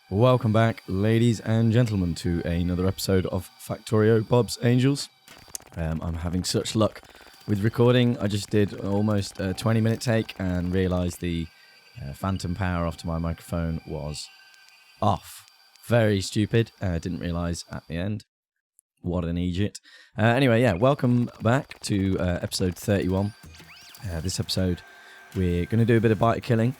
Welcome back, ladies and gentlemen, to another episode of Factorio Bob's Angels. I'm having such luck with recording. I just did almost a 20-minute take and realised the phantom power off to my microphone was off. Very stupid. Didn't realise at the end. What an idiot. Anyway, welcome back to episode 31. This episode, we're going to do a bit of biter killing.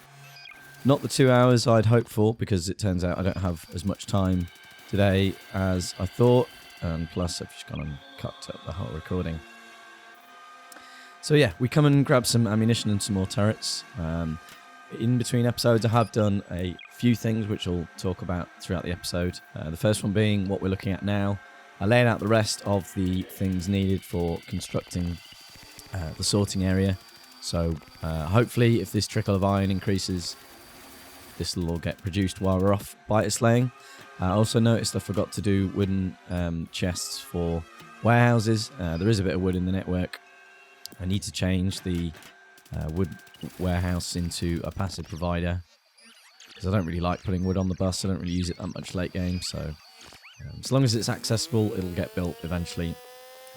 Not the 2 hours I'd hoped for, because it turns out I don't have as much time today as I thought, and plus I've just gone and cut up the whole recording. So we come and grab some ammunition and some more turrets. In between episodes I have done a few things which I'll talk about throughout the episode. The first one being what we're looking at now. I laid out the rest of the things needed for constructing the sorting area. So hopefully if this trickle of iron increases, this will all get produced while we're off biter slaying. I also noticed I forgot to do wooden chests for warehouses. There is a bit of wood in the network. I need to change the wood warehouse into a passive provider, because I don't really like putting wood on the bus. I don't really use it that much late game, so as long as it's accessible, it'll get built eventually.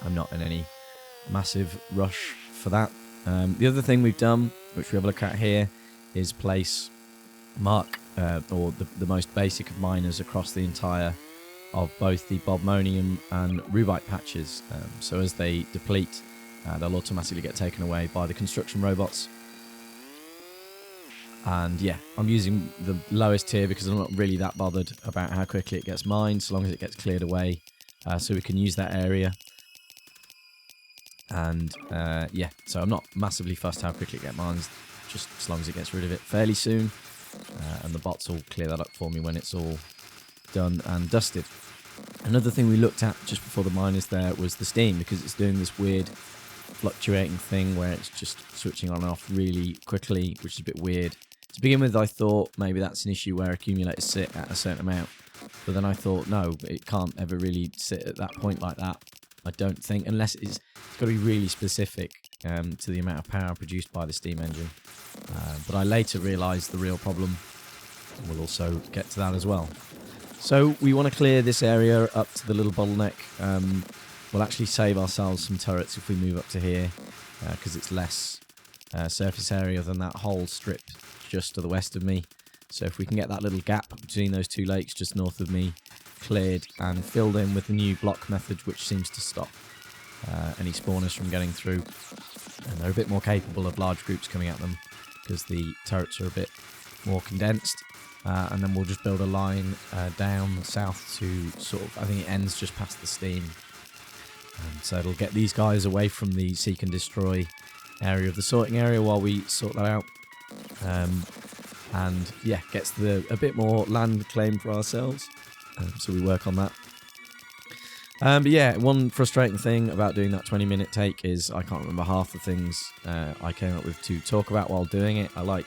I'm not in any massive rush for that. The other thing we've done, which we have a look at here, is place or the most basic of miners across the entire of both the bobmonium and rubite patches. So as they deplete, they'll automatically get taken away by the construction robots. And I'm using the lowest tier because I'm not really that bothered about how quickly it gets mined, so long as it gets cleared away, so we can use that area. And so I'm not massively fussed how quickly it gets mined, just as long as it gets rid of it fairly soon. And the bots will clear that up for me when it's all done and dusted. Another thing we looked at just before the miners there was the steam, because it's doing this weird fluctuating thing where it's just switching on and off really quickly, which is a bit weird. To begin with, I thought maybe that's an issue where accumulators sit at a certain amount, but then I thought no, it can't ever really sit at that point like that, I don't think, unless it's got to be really specific to the amount of power produced by the steam engine. But I later realised the real problem. We'll also get to that as well. So we want to clear this area up to the little bottleneck. We'll actually save ourselves some turrets if we move up to here, because it's less surface area than that whole strip just to the west of me. So if we can get that little gap between those two lakes just north of me cleared and filled in with the new block method, which seems to stop any spawners from getting through, and they're a bit more capable of large groups coming at them because the turrets are a bit more condensed. And then we'll just build a line down south to sort of, I think it ends just past the steam. So it'll get these guys away from the seek and destroy area of the sorting area while we sort that out. And gets a bit more land claim for ourselves. So we work on that. But one frustrating thing about doing that 20-minute take is I can't remember half the things I came up with to talk about while doing it. I like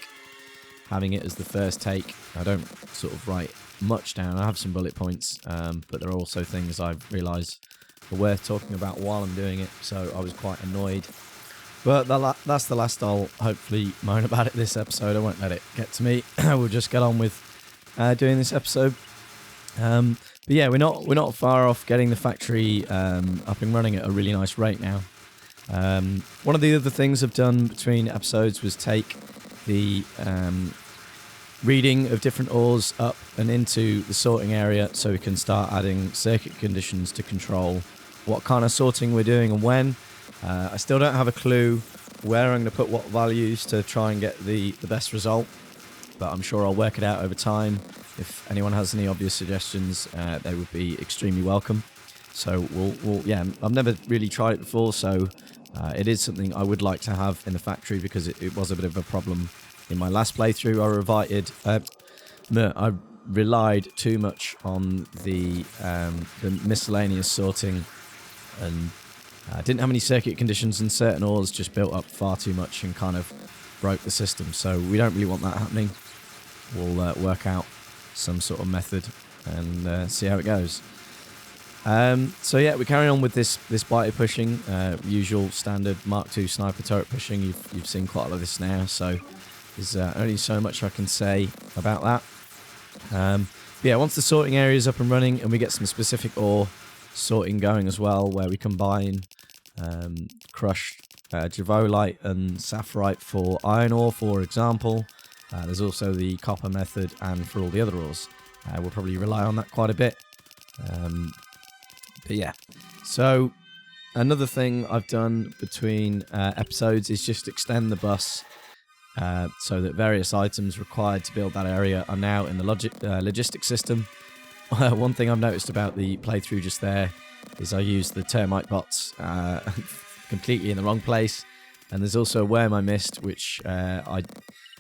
having it as the first take. I don't sort of write much down. I have some bullet points, but there are also things I've realised are worth talking about while I'm doing it, so I was quite annoyed. But that's the last I'll hopefully moan about it this episode. I won't let it get to me. We'll just get on with doing this episode. But we're not far off getting the factory up and running at a really nice rate now. One of the other things I've done between episodes was take the reading of different ores up and into the sorting area, so we can start adding circuit conditions to control what kind of sorting we're doing and when. I still don't have a clue where I'm going to put what values to try and get the best result, but I'm sure I'll work it out over time. If anyone has any obvious suggestions, they would be extremely welcome. So I've never really tried it before, so it is something I would like to have in the factory, because it was a bit of a problem in my last playthrough. I relied too much on the miscellaneous sorting, and didn't have any circuit conditions, and certain ores just built up far too much and kind of broke the system. So we don't really want that happening. We'll work out some sort of method and see how it goes. We're carrying on with this biter pushing, usual standard Mark II sniper turret pushing. You've seen quite a lot of this now, so there's only so much I can say about that. Yeah, once the sorting area is up and running and we get some specific ore sorting going as well, where we combine crushed javolite and sapphirite for iron ore, for example. There's also the copper method, and for all the other ores. We'll probably rely on that quite a bit. But yeah, so another thing I've done between episodes is just extend the bus so that various items required to build that area are now in the logistic system. One thing I've noticed about the playthrough just there is I used the termite bots completely in the wrong place, and there's also a worm I missed, which I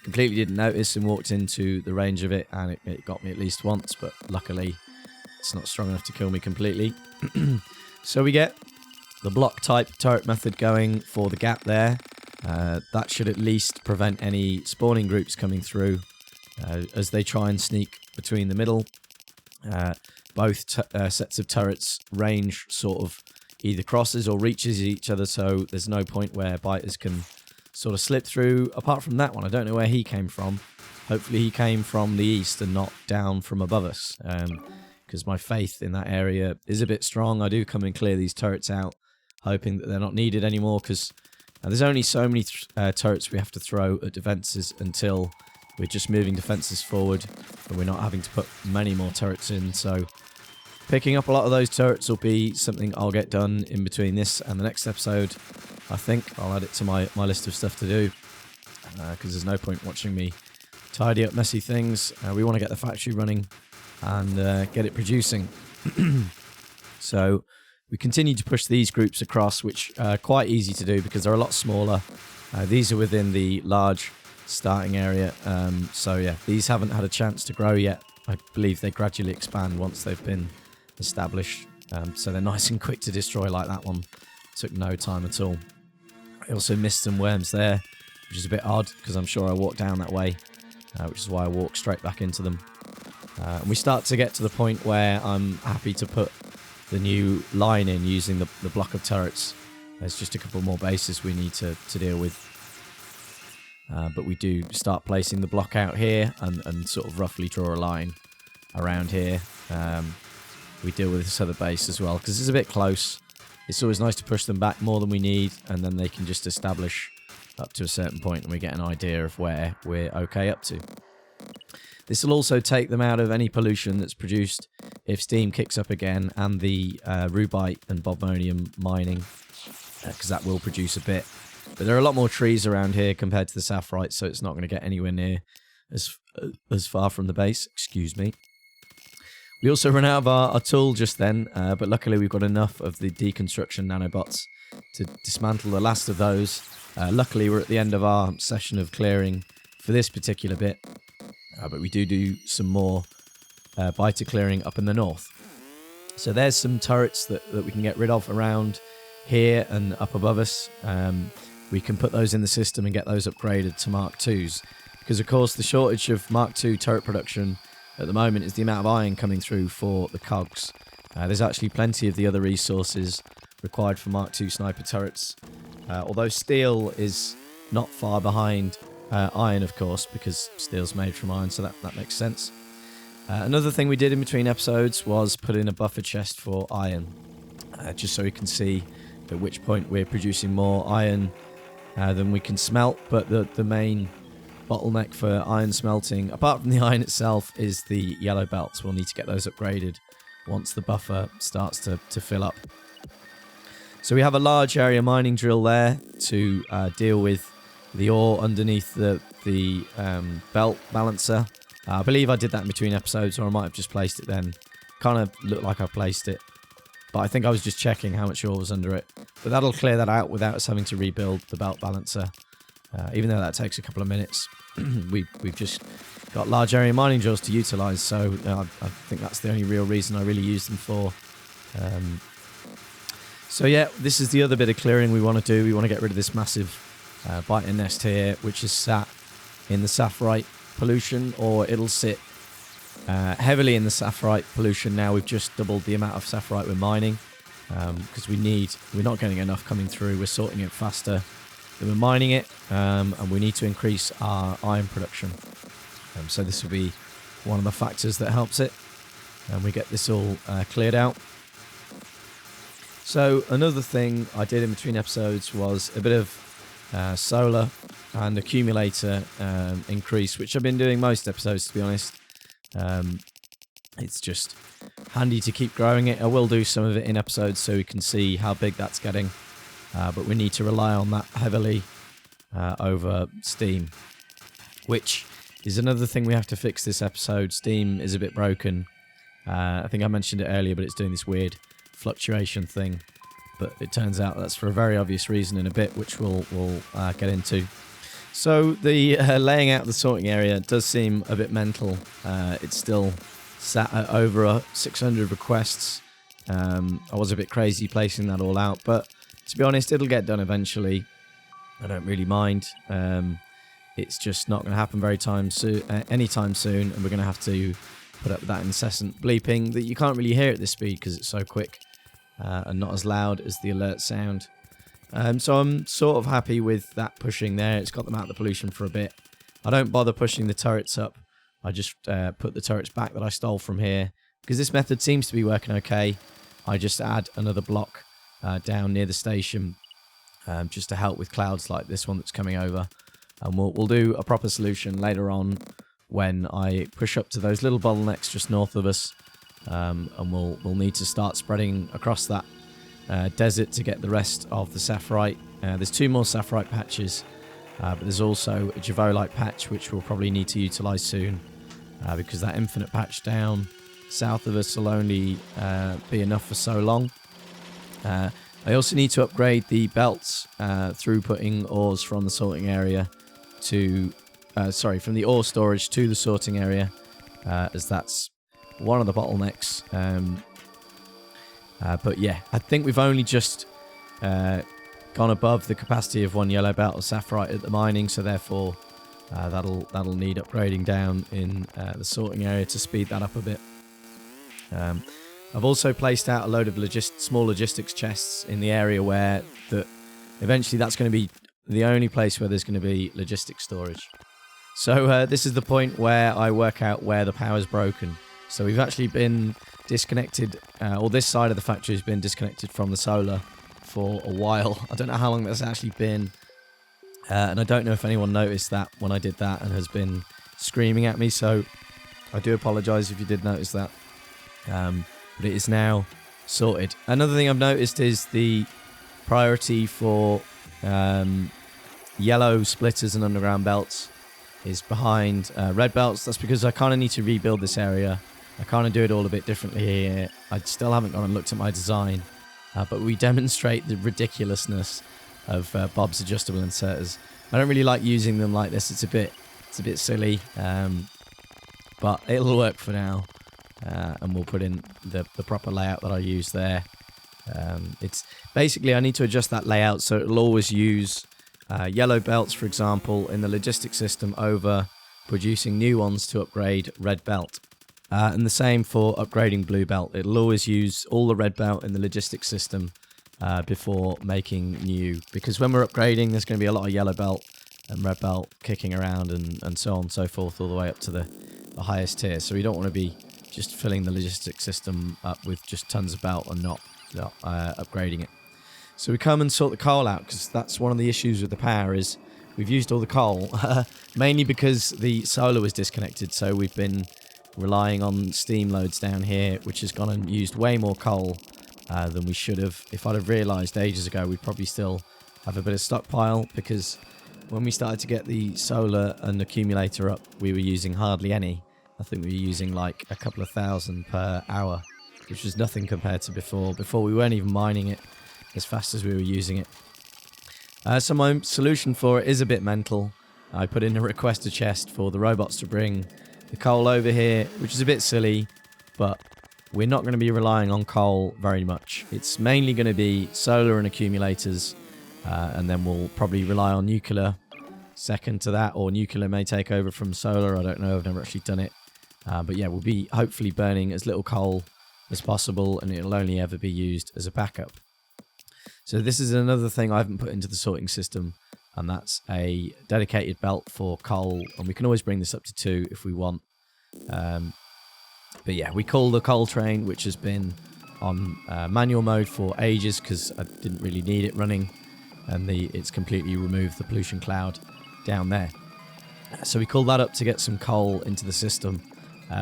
completely didn't notice and walked into the range of it, and it got me at least once, but luckily it's not strong enough to kill me completely. So we get the block type turret method going for the gap there. That should at least prevent any spawning groups coming through as they try and sneak between the middle. Both sets of turrets range sort of either crosses or reaches each other, so there's no point where biters can sort of slip through. Apart from that one, I don't know where he came from. Hopefully he came from the east and not down from above us, because my faith in that area is a bit strong. I do come and clear these turrets out, hoping that they're not needed anymore, because there's only so many turrets we have to throw at defences until we're just moving defences forward and we're not having to put many more turrets in. So picking up a lot of those turrets will be something I'll get done in between this and the next episode. I think I'll add it to my list of stuff to do, because there's no point watching me tidy up messy things. We want to get the factory running and get it producing. So we continue to push these groups across, which are quite easy to do because they're a lot smaller. These are within the large starting area. So yeah, these haven't had a chance to grow yet. I believe they gradually expand once they've been established. So they're nice and quick to destroy, like that one. Took no time at all. I also missed some worms there, which is a bit odd because I'm sure I walked down that way, which is why I walked straight back into them. And we start to get to the point where I'm happy to put the new line in using the block of turrets. There's just a couple more bases we need to deal with. But we do start placing the block out here and sort of roughly draw a line around here. We deal with this other base as well because it's a bit close. It's always nice to push them back more than we need, and then they can just establish up to a certain point and we get an idea of where we're okay up to. This will also take them out of any pollution that's produced if steam kicks up again, and the rubite and bobmonium mining, because that will produce a bit. But there are a lot more trees around here compared to the sapphirite, so it's not going to get anywhere near as far from the base. Excuse me. We also ran out of our tool just then, but luckily we've got enough of the deconstruction nanobots to dismantle the last of those. Luckily we're at the end of our session of clearing for this particular bit, but we do some more biter clearing up in the north. So there's some turrets that we can get rid of around here and up above us. We can put those in the system and get those upgraded to Mark IIs, because of course the shortage of Mark II turret production at the moment is the amount of iron coming through for the cogs. There's actually plenty of the other resources required for Mark II sniper turrets, although steel is not far behind iron, of course, because steel's made from iron, so that makes sense. Another thing we did in between episodes was put in a buffer chest for iron, just so we can see at which point we're producing more iron than we can smelt. But the main bottleneck for iron smelting, apart from the iron itself, is the yellow belts. We'll need to get those upgraded once the buffer starts to fill up. So we have a large area mining drill there to deal with the ore underneath the belt balancer. I believe I did that in between episodes, or I might have just placed it then. Kind of looked like I placed it, but I think I was just checking how much ore was under it. But that'll clear that out without us having to rebuild the belt balancer. Even though that takes a couple of minutes, we've just got large area mining drills to utilise, so I think that's the only real reason I really use them for. So yeah, this is the other bit of clearing we want to do. We want to get rid of this massive biter nest here, which is sat in the sapphirite pollution, or it'll sit heavily in the sapphirite pollution. Now we've just doubled the amount of sapphirite we're mining, because we're not getting enough coming through. We're sorting it faster than we're mining it, and we need to increase our iron production. So this will be one of the factors that helps it. And we get this all cleared out. So another thing I did in between episodes was a bit of solar and accumulator increase, which I've been doing most episodes, to be honest. It's just handy to keep growing it. I will do some of it in episodes so we can see how big that's getting, but we need to rely on that heavily over Steam, which is another thing we have to fix this episode. Steam is a bit broken. I think I mentioned it earlier, but it's doing this weird fluctuation thing, but it turns out that's for a very obvious reason in a bit, which we'll get into. So the laying out of the sorting area does seem a bit mental. It's still sat at over 600 requests. I was a bit crazy placing that all out, but to be honest, it'll get done eventually. I don't really mind. It's just not going to happen anytime soon, and we're going to have to put up with that incessant bleeping that you can't really hear at this speed because it's so quick and not as loud as the alert sound. So I'm sort of happy with that pushing there. It's got them out of the pollution for a bit. I don't bother pushing the turrets up. I just put the turrets back that I stole from here because this method seems to be working okay. I just add another block down near the station just to help with clouds like this one that's coming over. And we'll do a proper solution later on when I push up to those little bottlenecks just north of us. And we'll need to start spreading across that desert to get the rest of the sapphirite. There's 2 more sapphirite patches, but there's also a javolite patch which we'll probably need to utilize soon because that infinite patch down south of us will only be enough for so long. I also need to upgrade the belts through putting ores from the sorting area to from the ore storage to the sorting area, as that's one of the bottlenecks. But yeah, I think we've only just gone above the capacity of 1 yellow belt of sapphirite at the mining, so therefore that'll need upgrading down in the sorting area to speed that up a bit. I've also placed out a load of small logistics chests in the area where eventually that's going to be the only place where there's going to be logistics storage. So this is the point where I work out where the power's broken. So we've actually been disconnected, or this side of the factory has been disconnected from the solar for a while. I don't know how long that's actually been, and I don't know if anyone noticed that when I did that and has been screaming at me, so I do apologise if you did notice that. But it is now sorted. Another thing I've noticed is the priority for yellow splitters and underground belts is behind red belts. That's because I kind of need to rebuild this area. I kind of do it all a bit differently here. I still haven't gone and looked at my design, but we demonstrate the ridiculousness of Bob's adjustable inserters. I don't really like using them like this. It's a bit silly, but it'll work for now. And we'll put in the proper layout that I use there. It's basically I need to adjust that layout so it'll always use yellow belts, for example, in the logistics system over producing new ones to upgrade red belt. And the same for upgrading blue belt. It'll always use all the red belt in the logistics system before making new. Because when we're upgrading, there's going to be a lot of yellow belt and red belt kicking around and so on and so forth all the way up to the highest tier. So we don't want to be just filling the logistics system up with just tons of belt and not upgrading it. So we come and sort the coal out because that's one of the issues with the power is we've used all the coal, mainly because the solar was disconnected. So we've been relying on steam loads down here, which has gone and used way more coal than we should have. If I'd have realised ages ago, we'd probably still have a bit of stockpile because when we started to get the solar and accumulator up, we were using hardly any. I think we were using like a couple of thousand per hour, which was nothing compared to before. Before we weren't even mining it as fast as we were using it. So my solution for it is a bit mental. I put in a request a chest for the robots to bring the coal over here, which is a bit silly, but we're not going to be relying on coal very much. It's mainly going to be solar and accumulators, and then we'll probably rely on nuclear second to that, or nuclear may take over from solar. I don't know, I've never actually done it. But yeah, we'll be hopefully burning as little coal as possible, and it'll only ever be used as a backup. So this is another thing I haven't put into the sorting system, and that's a dedicated belt for coal, and we can always bring this up to 2 if we want. But yeah, we call the coal train, which has been on manual mode for ages because I didn't really need it running, and it's completely removed the pollution cloud down there. So we call that up to get some coal into the system.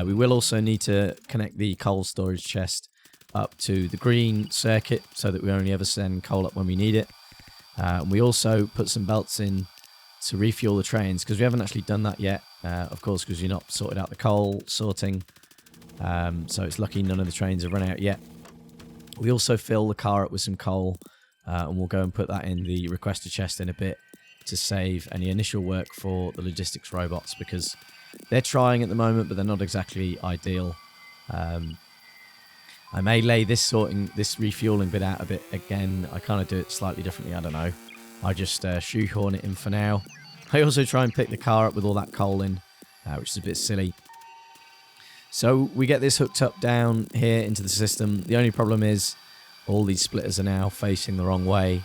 We will also need to connect the coal storage chest up to the green circuit so that we only ever send coal up when we need it. And we also put some belts in to refuel the trains because we haven't actually done that yet, of course, because you're not sorted out the coal sorting. So it's lucky none of the trains have run out yet. We also fill the car up with some coal, and we'll go and put that in the requester chest in a bit to save any initial work for the logistics robots, because they're trying at the moment, but they're not exactly ideal. I may lay this refueling bit out a bit again. I kind of do it slightly differently, I don't know. I just shoehorn it in for now. I also try and pick the car up with all that coal in, which is a bit silly. So we get this hooked up down here into the system. The only problem is all these splitters are now facing the wrong way.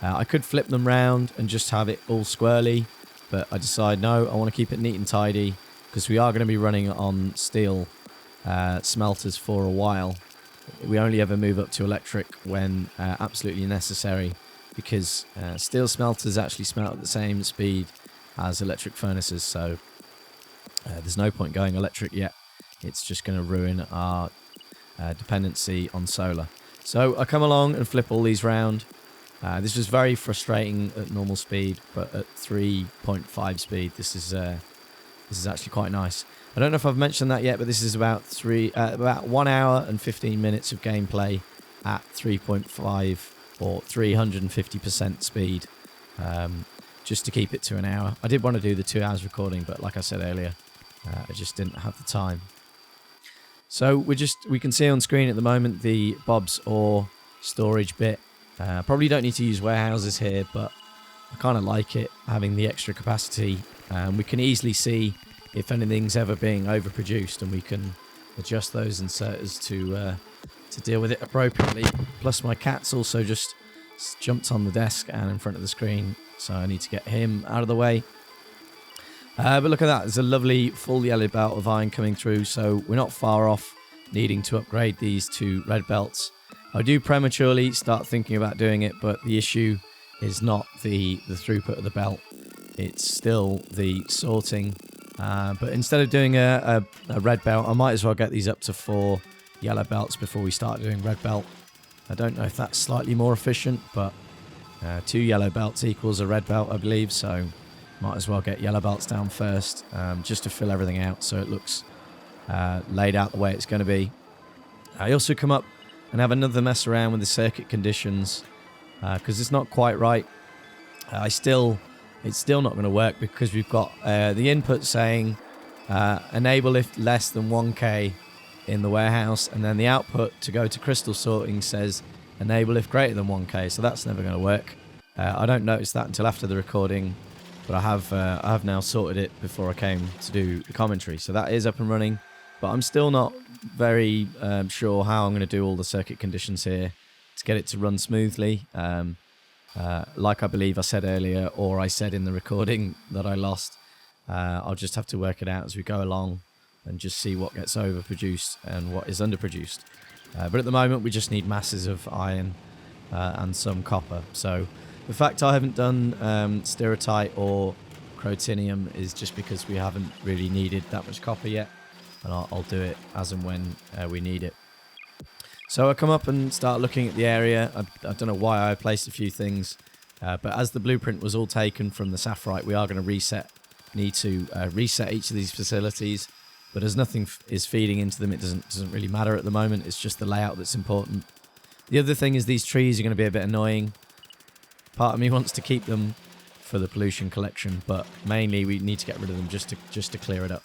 I could flip them round and just have it all squirrely, but I decide no, I want to keep it neat and tidy because we are going to be running on steel smelters for a while. We only ever move up to electric when absolutely necessary, because steel smelters actually smelt at the same speed as electric furnaces, so there's no point going electric yet. It's just going to ruin our dependency on solar. So I come along and flip all these round. This was very frustrating at normal speed, but at 3.5 speed, this is actually quite nice. I don't know if I've mentioned that yet, but this is about 1 hour and 15 minutes of gameplay at 3.5 or 350% speed, just to keep it to an hour. I did want to do the 2 hours recording, but like I said earlier, I just didn't have the time. So we can see on screen at the moment the Bob's ore storage bit. Probably don't need to use warehouses here, but I kind of like it, having the extra capacity. We can easily see if anything's ever being overproduced, and we can adjust those inserters to deal with it appropriately. Plus my cat's also just jumped on the desk and in front of the screen, so I need to get him out of the way. But look at that, there's a lovely full yellow belt of iron coming through, so we're not far off needing to upgrade these to red belts. I do prematurely start thinking about doing it, but the issue is not the throughput of the belt, it's still the sorting. But instead of doing a red belt, I might as well get these up to 4 yellow belts before we start doing red belt. I don't know if that's slightly more efficient, but 2 yellow belts equals a red belt, I believe, so might as well get yellow belts down first, just to fill everything out so it looks laid out the way it's going to be. I also come up and have another mess around with the circuit conditions, because it's not quite right. It's still not going to work because we've got the input saying enable if less than 1k in the warehouse, and then the output to go to crystal sorting says enable if greater than 1k, so that's never going to work. I don't notice that until after the recording, but I have now sorted it before I came to do the commentary, so that is up and running. But I'm still not very sure how I'm going to do all the circuit conditions here to get it to run smoothly. Like I believe I said earlier, or I said in the recording that I lost, I'll just have to work it out as we go along and just see what gets overproduced and what is underproduced. But at the moment we just need masses of iron and some copper. So the fact I haven't done stereotype or crotinium is just because we haven't really needed that much copper yet, and I'll do it as and when we need it. So I come up and start looking at the area. I don't know why I placed a few things, but as the blueprint was all taken from the sapphirite, we are going to need to reset each of these facilities. But as nothing is feeding into them, it doesn't really matter at the moment. It's just the layout that's important. The other thing is these trees are going to be a bit annoying. Part of me wants to keep them for the pollution collection, but mainly we need to get rid of them just to clear it up.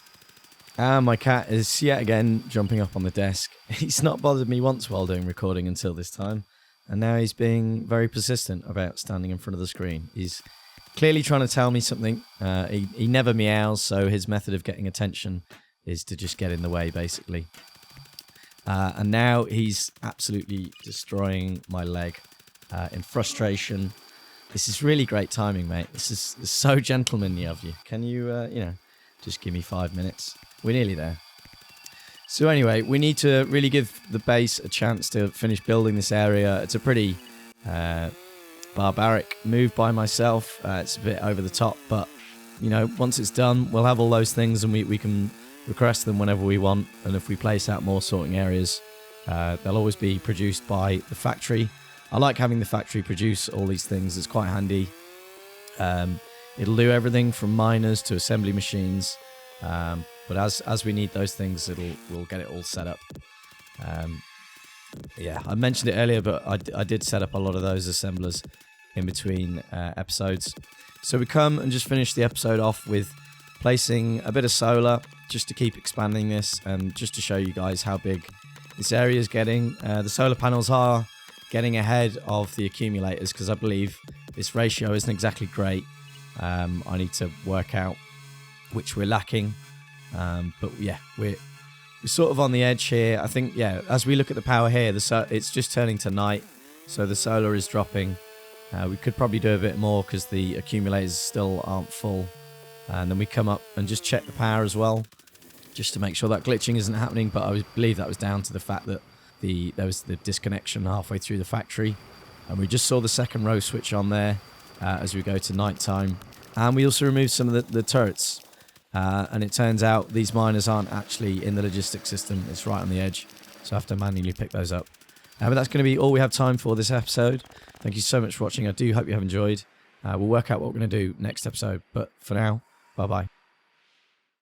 And my cat is yet again jumping up on the desk. He's not bothered me once while doing recording until this time, and now he's being very persistent about standing in front of the screen. He's clearly trying to tell me something. He never meows, so his method of getting attention is to just get in the way, basically. And now he's absolutely destroying my leg in frustration. This is really great timing, mate. This is so gentlemanly of you. Can you, just give me 5 minutes? We're nearly there. So anyway, we need to really give the base a chance to finish building this area. It's a pretty barbaric move by myself. It's a bit over the top, but you know, once it's done, we'll have all those things and we can request them whenever we want. And if we place out more sorting areas, they'll always be produced by the factory. I like having the factory produce all these things. It's quite handy. It'll do everything from miners to assembly machines. But as we need those things, we'll get it all set up. Yeah, I mentioned it earlier, but I did set up a lot of those assemblers in between episodes. So we come and just finish the episode off with placing a bit of solar just to keep expanding this and just to show you guys how big this area is getting. The solar panels are getting ahead of the accumulators because I believe this ratio isn't exactly great. I need to work out which we're lacking. But yeah, we're sort of on the edge here. I think, yeah, as we look at the power here, it's just turning to night, so the solar is dropping. We could probably do a bit more because the accumulators still aren't full. And then we come up and just check the power as well, just to make sure that glitching isn't happening. But I believe that was down to the fact that there was the disconnection halfway through the factory. And we just saw the second row switch on there as we go to nighttime. And we also removed some of the turrets. And it turns out these miners aren't actually in the logistics system. It's right on the edge. So I have to manually pick those up. But that's going to be all we have time for this episode. Thank you so much for watching. I do hope you have enjoyed. We'll work out what we're going to do next episode. But for now, bye-bye.